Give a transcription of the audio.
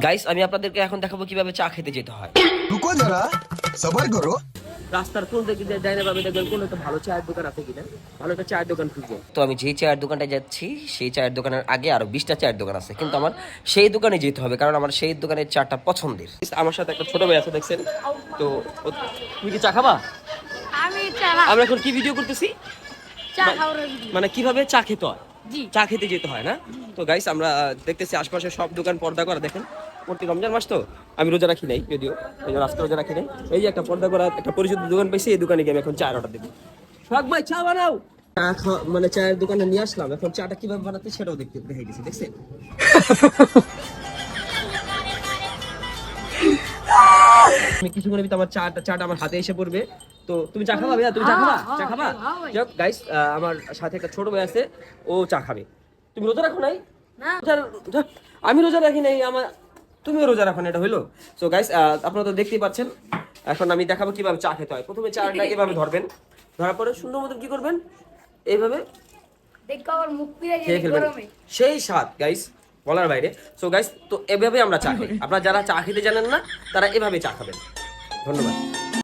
Guys আমি আপনাদেরকে এখন দেখাবো কিভাবে চা খেতে যেতে হয়। रुको जरा सबर करो। রাস্তার কোন দিকে দিয়ে ডাইনে বামে দেখবেন কোন একটা ভালো চায়ের দোকান আছে কিনা, ভালো একটা চায়ের দোকান খুঁজবো। তো আমি যেই চায়ের দোকানটা যাচ্ছি সেই চায়ের দোকানের আগে আরো 20টা চায়ের দোকান আছে, কিন্তু আমার সেই দোকানে যেতে হবে কারণ আমার সেই দোকানের চাটা পছন্দের। আমার সাথে একটা ছোট ভাই আছে দেখছেন তো, তুমি কি চা খাবা? আমি চা না, আমরা এখন কি ভিডিও করতেছি, চা খাওয়ার ভিডিও। মানে কিভাবে চা খেতে হয়, জি। চা খেতে যেতে হয় না। তো গাইস আমরা দেখতেছি আশপাশে সব দোকান পর্দা করা, দেখেন প্রতি রমজান মাস তো আমি রোজা রাখি নাই, যদিও এই জন্য আজকে রোজা রাখি নাই। এই যে একটা পর্দা করা একটা পরিচিত দোকান পাইছি, এই দোকানে গিয়ে আমি এখন চা অর্ডার দেবো। সোহাগ ভাই চা বানাও। চা মানে চায়ের দোকানে নিয়ে আসলাম, এখন চাটা কিভাবে বানাতে সেটাও দেখাই দিচ্ছি, দেখছেন। আমি কিছুক্ষণের ভিতরে আমার চাটা আমার হাতে এসে পড়বে। তো তুমি চা খাবা ভাইয়া? তুমি চা খাবা? চা খাবা? যাক গাইস, আমার সাথে একটা ছোট ভাই আছে, ও চা খাবে। তুমি রোজা রাখো নাই? না। আমি রোজা রাখি নাই, আমার তুমিও রোজা রাখো না, এটা হইলো? সো গাইস আপনারা তো দেখতেই পাচ্ছেন, এখন আমি দেখাবো কিভাবে চা খেতে হয়। প্রথমে চাটা এভাবে ধরবেন, ধরার পরে সুন্দর মতো কি করবেন, এইভাবে দেখো আমার মুখ পিড়ে খেয়ে গেছে ফেলবেন। গরমে। সেই স্বাদ গাইস বলার বাইরে। সো গাইস তো এভাবে আমরা চা খাই, আপনারা যারা চা খেতে জানেন না তারা এভাবে চা খাবেন। ধন্যবাদ।